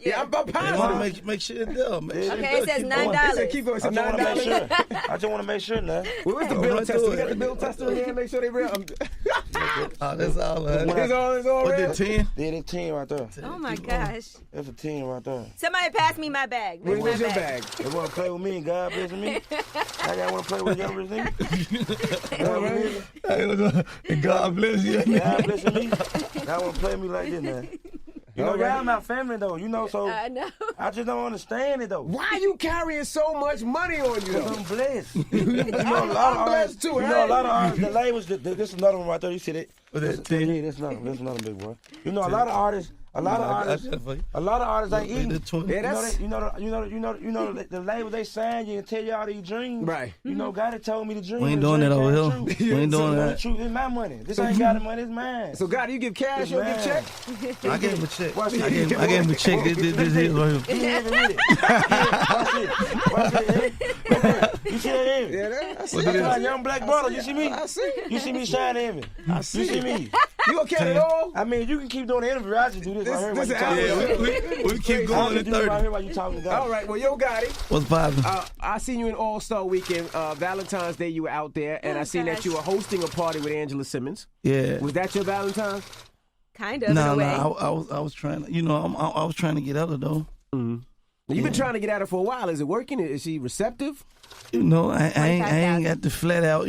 Yeah, I'm positive. I want to make sure it's there. Okay, it says $9. I just want to make sure now. Where's the bill tester? We got the bill tester in here. Make sure they real. That's all. It's all What real. did 10? Yeah, that's 10 right there. Oh my gosh! That's a 10 right there. Somebody pass me my bag. Where's your bag? They want to play with me, God bless me. I got want to play with y'all, bless me. God bless you. God bless me. I want to play me like this, man. You know, y'all my family, though. You know, so I know. I just don't understand it, though. Why are you carrying so much money on you, though? I'm blessed. You know, a lot of artists, too. You know, a lot of artists, the labels, this is another one right there. You see that? Yeah, that's another big boy. You know, a lot of artists ain't eating. You know the label they sign you and tell you all these dreams. Right. You know, God told me the dream. We ain't doing that over here. We ain't doing that. Truth is my money. This ain't got the money. It's mine. So, God, you give cash, you give check? I gave him a check. Watch it. I gave him a check. This is right here. Watch it. You see that? Yeah, I see. That's my young black brother. You see me? I see. You see me shining in me. I see. You see me? You okay at all? I mean, you can keep doing the interview. I just do this right here while you talking. We keep going to 30. Right here while you talking to God. All right, well, YoGotti. What's poppin'? I seen you in All-Star Weekend. Valentine's Day, you were out there, and I seen that you were hosting a party with Angela Simmons. Yeah. Was that your Valentine's? Kind of. No, I was trying to, I was trying to get out of though. Mm-hmm. You've been trying to get at her for a while. Is it working? Is she receptive? I ain't got the flat out,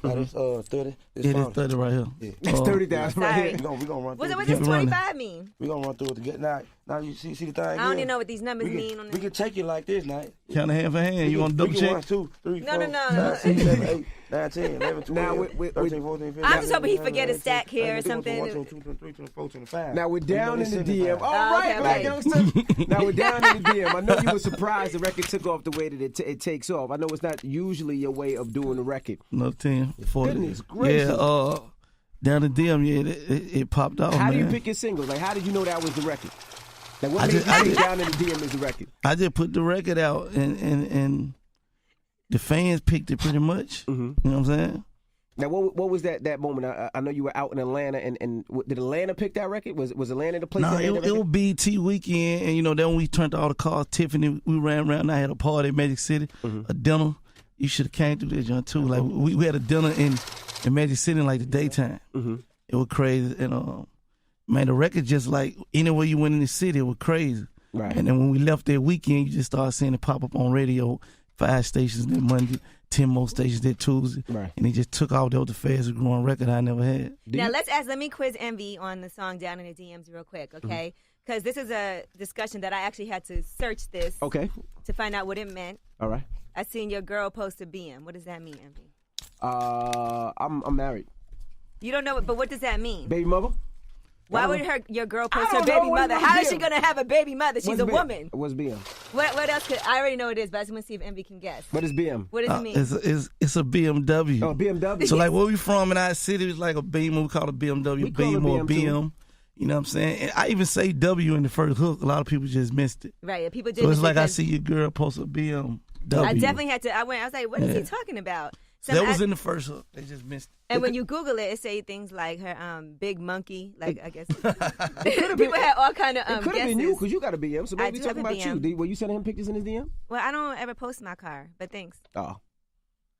That's 30. It is 30 right here. Yeah. That's 30,000 right here. We gonna run through What does 25 mean? We gonna run through it to get now you see the thing. I don't even know what these numbers mean. We can take it like this now. Count a hand for hand. You want to double check? 1, 2, 3, 4, No. 5, 6, 7, 8, 9, 10, 11, 12, Now, 13, 14, 15. I'm just hoping he forget a stack here or something. 1, 2, 3, 24, 25. Now we're down in the DM. All Oh, right, okay, black okay. youngster. Now we're down in the DM. I know you were surprised the record took off the way that it takes off. I know it's not usually your way of doing the record. No 10, 40. Goodness gracious. Yeah, down the DM, it popped off. How do you man. pick your singles? Like, how did you know that was the record? Like, what made you think Down in the DM is the record? I just put the record out, and the fans picked it pretty much. Mm-hmm. You know what I'm saying? Now, what was that moment? I know you were out in Atlanta, and did Atlanta pick that record? Was Atlanta the place? No, that it was BT weekend, and then when we turned all the cars, Tiffany, we ran around. I had a party in Magic City, a dinner. You should have came through there, John, too. Like we had a dinner in Magic City in like the daytime. Mm-hmm. It was crazy, and man, the record just like anywhere you went in the city, it was crazy. Right. And then when we left that weekend, you just started seeing it pop up on radio, 5 stations that Monday, 10 more stations that Tuesday. Right. And it just took off. That was the fastest growing record I never had. Now, let me quiz Envy on the song Down in the DMs real quick, okay? Because this is a discussion that I actually had to search this to find out what it meant. All right. I seen your girl post a BM. What does that mean, Envy? I'm married. You don't know it, but what does that mean? Baby mother? Why would your girl post her baby mother? How is she going to have a baby mother? She's a woman. What's BM? What else could... I already know what it is, but I just want to see if Envy can guess. What is BM? What does it mean? It's a BMW. Oh, BMW. So like where we from in our city, it's like a Beamer. We call it a BMW. We call it Beamer or BM BM. too. You know what I'm saying? And I even say W in the first hook. A lot of people just missed it. Right. People did. So it's like I see your girl post a BMW. I definitely had to. I was like, what is he talking about? That was in the first hook. They just missed it. And when you Google it, it say things like her big monkey. Like I guess people had all kind of It could have been you because you got a BM. So maybe we talking about BM. you. Were you sending him pictures in his DM? Well, I don't ever post my car, but thanks. Oh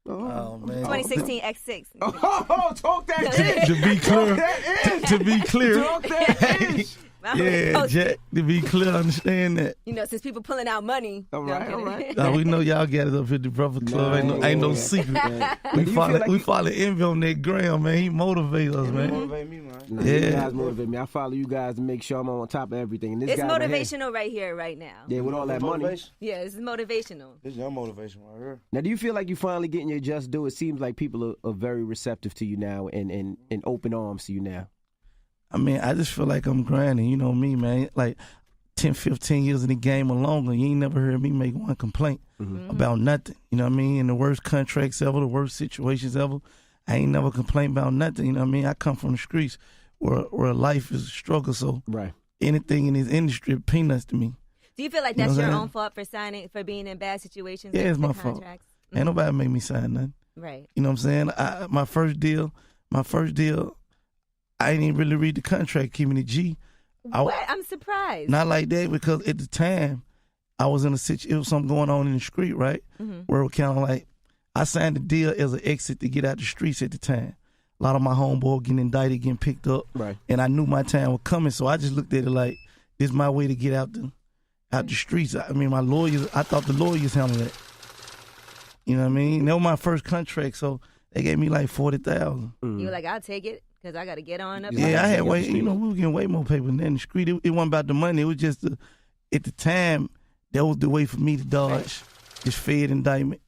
man. 2016 X6. Oh, talk that shit. To be clear. To be clear. Talk that ish. Yeah, Jack, to be clear, understand that. Since people pulling out money. All right. Nah, we know y'all got it up at the Brother Club. Ain't no secret. We follow Envy on that gram, man. He motivates us, man. He motivate me, man. Nah, you guys motivate me. I follow you guys to make sure I'm on top of everything. And this it's guy motivational right here, right now. Yeah, with all that money. Yeah, this is motivational. This is your motivation right here. Now, do you feel like you finally getting your just due? It seems like people are very receptive to you now and open arms to you now. I mean, I just feel like I'm grinding. You know me, man. Like 10, 15 years in the game or longer, you ain't never heard me make one complaint about nothing. You know what I mean? In the worst contracts ever, the worst situations ever, I ain't never complained about nothing. You know what I mean? I come from the streets where life is a struggle, so anything in this industry is peanuts to me. Do you feel like that's your own fault for being in bad situations? Yeah, it's my fault. Ain't nobody make me sign nothing. Right. You know what I'm saying? My first deal, I ain't even really read the contract, keeping it G. What? I'm surprised. Not like that, because at the time, I was in a situation, it was something going on in the street, right? Where it was kind of like, I signed the deal as an exit to get out the streets at the time. A lot of my homeboys getting indicted, getting picked up. Right. And I knew my time was coming, so I just looked at it like, this is my way to get out the streets. I mean, my lawyers, I thought the lawyers handled it. You know what I mean? That was my first contract, so they gave me like $40,000. You were like, I'll take it, because I got to get on up. Yeah, I had way, we were getting way more paper than that in the street. It wasn't about the money. It was just, at the time, that was the way for me to dodge this Fed indictment,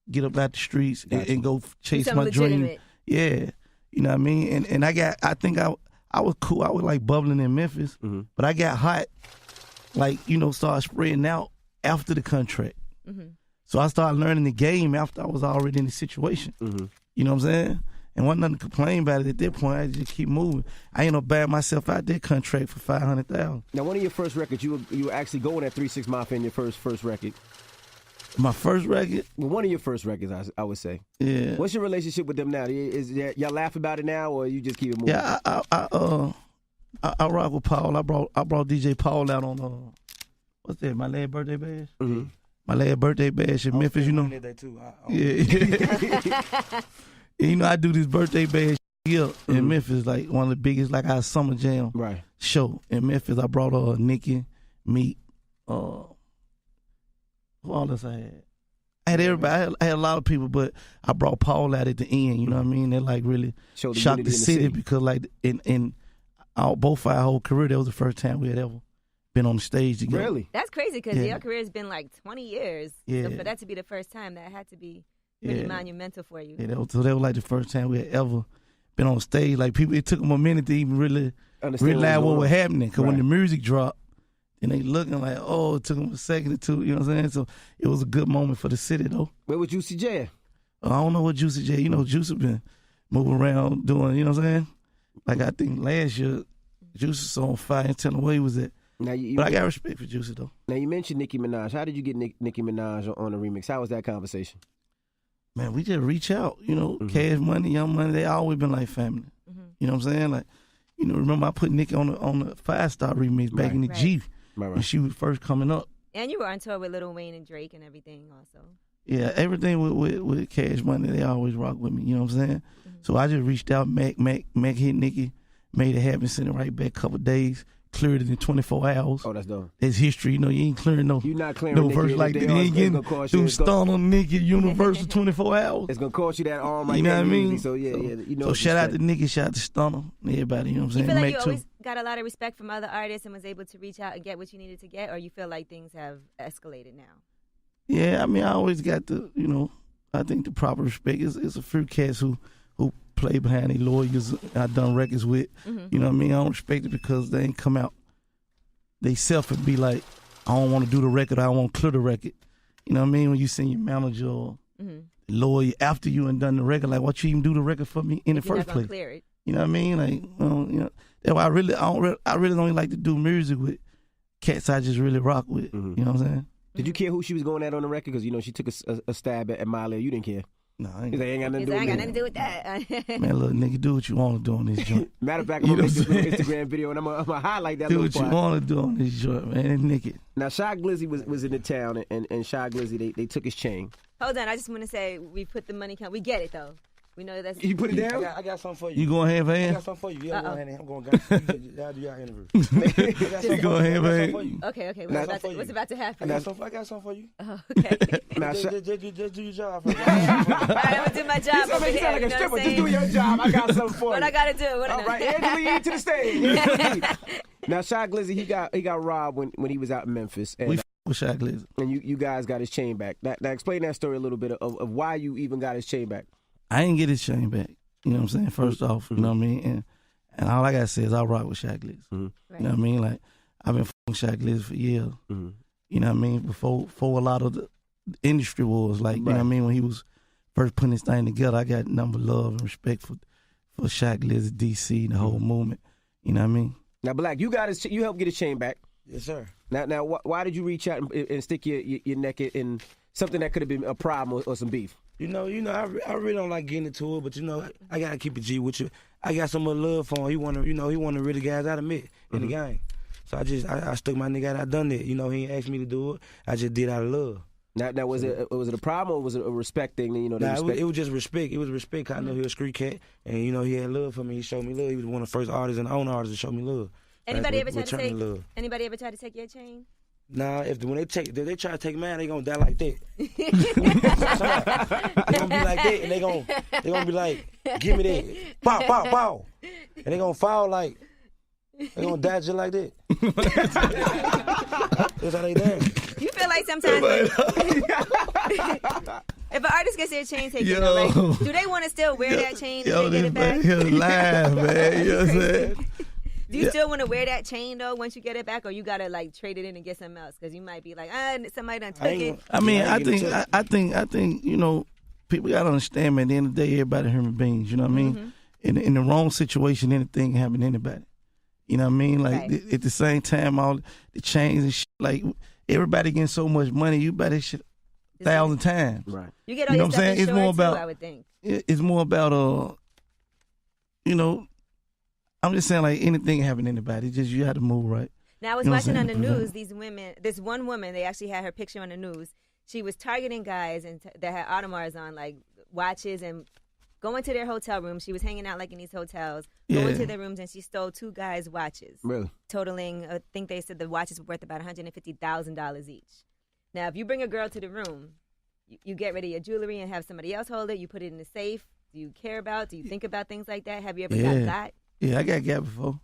get up out the streets and go chase my dream. Yeah, you know what I mean? And I think I was cool. I was like bubbling in Memphis, but I got hot, like, started spreading out after the contract. So I started learning the game after I was already in the situation. You know what I'm saying? And wasn't nothing to complain about it at that point. I just keep moving. I ended up buying myself out that contract for $500,000. Now, one of your first records, you were actually going at 3 6 Mafia in your first record. My first record? Well, one of your first records, I would say. Yeah. What's your relationship with them now? Y'all laugh about it now, or you just keep it moving? Yeah, I rock with Paul. I brought DJ Paul out on what's that? My last birthday bash. My last birthday bash in Memphis. That too. Yeah. I do this birthday bash here in Memphis, like one of the biggest, like our summer jam show in Memphis. I brought Nikki, Meek, who all else I had? I had everybody. I had a lot of people, but I brought Paul out at the end. You know what I mean? That like really shocked the city because like in both our whole career, that was the first time we had ever been on the stage together. Really? That's crazy because your career has been like 20 years. Yeah. So for that to be the first time, that had to be pretty monumental for you. Yeah, that was like the first time we had ever been on stage. Like people, it took them a minute to even really realize what was happening. Because when the music dropped, and they looking like, oh, it took them a second or two. You know what I'm saying? So it was a good moment for the city, though. Where was Juicy J? I don't know what Juicy J. Juicy been moving around doing. You know what I'm saying? Like I think last year, Juicy was on fire and telling where he was at. But I got respect for Juicy, though. Now, you mentioned Nicki Minaj. How did you get Nicki Minaj on the remix? How was that conversation? Man, we just reach out. Cash Money, Young Money, they always been like family. You know what I'm saying? Like, remember I put Nicki on the 5-Star remix back in the G when she was first coming up. And you were on tour with Lil Wayne and Drake and everything also. Yeah, everything with Cash Money, they always rock with me. You know what I'm saying? So I just reached out, Mac hit Nicki, made it happen, sent it right back a couple of days. Cleared it in 24 hours. Oh, that's dope. It's history. You ain't clearing no. You're not clearing verse like that. You ain't getting through Stun on Nicki Universal 24 hours. It's gonna cost you that arm right You know what I mean? Easy. So yeah. So shout out to Nicki, shout out to Stunner, everybody. You know what I'm saying? You feel like you always got a lot of respect from other artists and was able to reach out and get what you needed to get, or you feel like things have escalated now? Yeah, I mean, I always got the, I think the proper respect. It's a few cats who play behind their lawyers. I done records with. You know what I mean? I don't respect it because they ain't come out they self and be like, I don't want to do the record, I don't want to clear the record. You know what I mean? When you send your manager or lawyer after you and done the record, like, what you even do the record for me in the first place? Clear it. You know what I mean? Like, that's why I really don't like to do music with cats I just really rock with. You know what I'm saying? Did you care who she was going at on the record? Because, she took a stab at Miley. You didn't care. No, I ain't got nothing to do with that. Man, look, nigga, do what you want to do on this joint. Matter of fact, I'm going to make this Instagram video, and I'm going to highlight that do little part. Do what you want to do on this joint, man. It's naked. Now, Shy Glizzy was in the town, and Shy Glizzy, they took his chain. Hold on, I just want to say, we put the money count. We get it, though. We know that's... You put it down? I got something for you. You going hand for hand? I got something for you. Yeah, I'm going hand in hand. Y'all do y'all interview. You going hand for hand? Okay. What's about to happen? I got something for you. Oh, okay. Now, just do your job. I'm going to do my job over here. You sound like a stripper. Just do your job. I got something for you. What I got to do? All right, Angela, to the stage. Now, Shy Glizzy, he got robbed when he was out in Memphis. And, we with Shy Glizzy. And you guys got his chain back. Now explain that story a little bit of why you even got his chain back. I ain't get his chain back. You know what I'm saying? First off, you know what I mean? And all I got to say is I rock with Shy Glizzy. Right. You know what I mean? Like, I've been f***ing Shy Glizzy for years. You know what I mean? Before a lot of the industry wars, like, you know what I mean? When he was first putting his thing together, I got number love and respect for Shy Glizzy, DC, the whole movement. You know what I mean? Now, Black, you helped get his chain back. Yes, sir. Now, why did you reach out and stick your neck in something that could have been a problem or some beef? I really don't like getting into it, but I gotta keep it G with you. I got some more love for him. He one of the really guys I met in the game. So I stuck my nigga out. I done it. You know, he ain't asked me to do it. I just did out of love. Now was it a problem or was it a respect thing? You know, it was just respect. It was respect. I know he was a street cat, and you know he had love for me. He showed me love. He was one of the first artists and only artists to show me love. Anybody ever tried to take your chain? Nah, if they try to take mine, they gonna die like that. They gonna be like that, and they gonna be like, give me that, pow, pow, pow, and they gonna fall like, they gonna die just like that. That's how they die. You feel like sometimes if an artist gets their chain taken, right, do they want to still wear that chain and get it back? Yo, live, man. You know what I'm saying? Do you still want to wear that chain though once you get it back, or you gotta like trade it in and get something else? Because you might be like, somebody done took it. I mean, I think you know, people gotta understand, man. At the end of the day, everybody human beings. You know what I mean? In the wrong situation, anything can happen to anybody. You know what I mean? Like at the same time, all the chains and shit, like everybody getting so much money, you buy this shit 1,000 times. Right. You get all your stuff insured, it's more about, too, I would think. It's more about you know. I'm just saying, like, anything can happen to anybody. Just you have to move right. Now, I was watching on the news, this one woman, they actually had her picture on the news. She was targeting guys that had Audemars on, like watches, and going to their hotel rooms. She was hanging out, like, in these hotels, going to their rooms, and she stole 2 guys' watches. Really? Totaling, I think they said the watches were worth about $150,000 each. Now, if you bring a girl to the room, you get rid of your jewelry and have somebody else hold it, you put it in the safe. Do you care about, do you think about things like that? Have you ever got that? Yeah, I got before.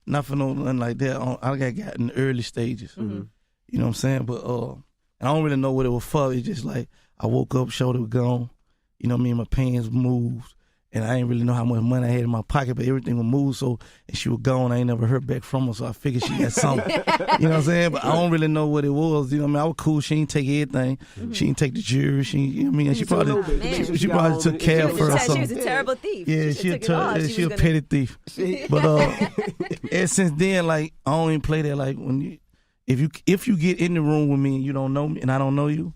Not for nothing like that. I got in the early stages. Mm-hmm. You know what I'm saying? But I don't really know what it was for. It's just like I woke up, shoulder was gone. You know what I mean? My pants moved. And I didn't really know how much money I had in my pocket, but everything was moved. So, and she was gone. I ain't never heard back from her, so I figured she had something. You know what I'm saying? But I don't really know what it was. You know what I mean? I was cool. She didn't take everything. Mm-hmm. She didn't take the jewelry. You know what I mean? She probably took care of her or something. She was a terrible thief. Yeah, she a petty thief. But ever since then, like, I don't even play that. Like, when if you get in the room with me and you don't know me and I don't know you,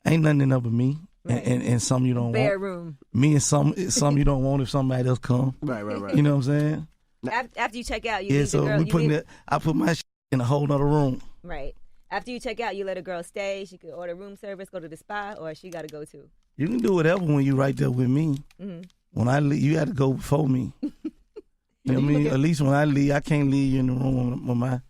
ain't nothing in up with me. Right. And some you don't Bare want. Room. Me and some you don't want if somebody else come. Right. You know what I'm saying? After you check out, you leave so the girl. I put my shit in a whole nother room. Right. After you check out, you let a girl stay. She could order room service, go to the spa, or she got to go too. You can do whatever when you right there with me. Mm-hmm. When I leave, you got to go before me. You know what I mean? At least when I leave, I can't leave you in the room with my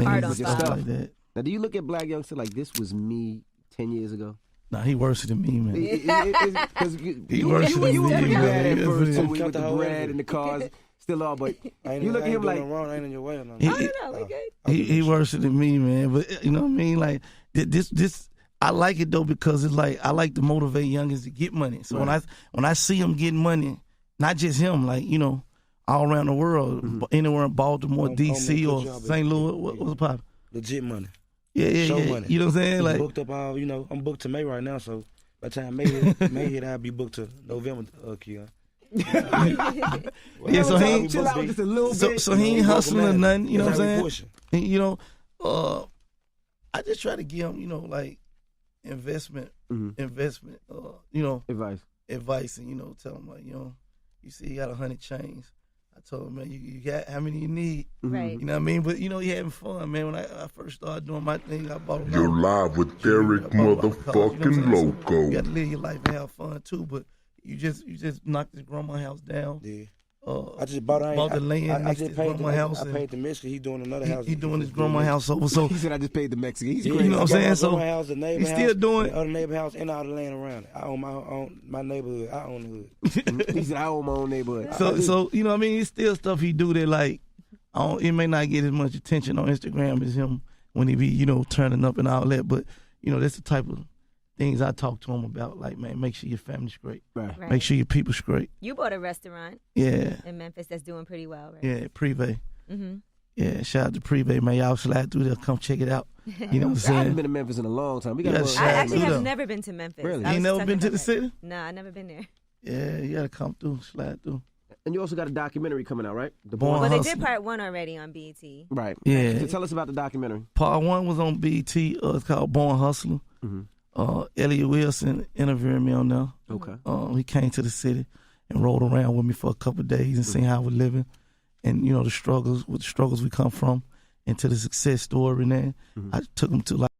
card on stuff like that. Now, do you look at Black Youngster like this was me 10 years ago? Nah, he worse than me, man. He worse than me. You were pretty bad at first, too, with the bread and the cars. Still all, but you look at him like... I ain't in your way or nothing. He worse than me, man. But, you know what I mean? Like, this I like it, though, because it's like, I like to motivate youngins to get money. So when I see them getting money, not just him, like, you know, all around the world, anywhere in Baltimore, D.C., or St. Louis, what's the pop? Legit money. Yeah. Money. You know what I'm saying? Like, booked up all, you know, I'm booked to May right now, so by the time May hit, I'll be booked to November, Keon. So he ain't chill out just a little bit. So he ain't hustling or nothing, you know what I'm saying? And, you know, I just try to give him, you know, like investment, you know, advice, and, you know, tell him, like, you know, you see he got 100 chains. I told him, man, you got how many you need. Right. You know what I mean? But, you know, he having fun, man. When I first started doing my thing, I bought him. You're live with Eric motherfucking Loco. You got to live your life and have fun, too. But you just knocked his grandma's house down. Yeah. I just bought the land next to his grandma's house. I paid the Mexican. He's doing another house. He's doing his grandma's house over. So he said, I just paid the Mexican. He's you crazy. know what I'm saying? So house, the neighbor he's house, still doing the other neighbor house and all the land around it. I own my neighborhood. I own the hood. He said, I own my own neighborhood. So you know what I mean? It's still stuff he do that, like, it may not get as much attention on Instagram as him when he be, you know, turning up and all that. But, you know, that's the type of things I talk to him about. Like, man, make sure your family's great. Right. Make sure your people's great. You bought a restaurant. Yeah. In Memphis that's doing pretty well, right? Yeah, Privé. Mm-hmm. Yeah, shout out to Privé, man. Y'all slide through there, come check it out. You know what I'm saying? I haven't been to Memphis in a long time. I actually have never been to Memphis. Really? You ain't never been to the city? Nah, I never been there. Yeah, you gotta come through, slide through. And you also got a documentary coming out, right? Well, they did part 1 already on BET. Right. Yeah. So tell us about the documentary. Part 1 was on BET. It's called Born Hustler. Mm-hmm. Elliot Wilson interviewed me on there. Okay. He came to the city and rode around with me for a couple of days and seen how we're living, and, you know, the struggles we come from, into the success story, man. I took them to like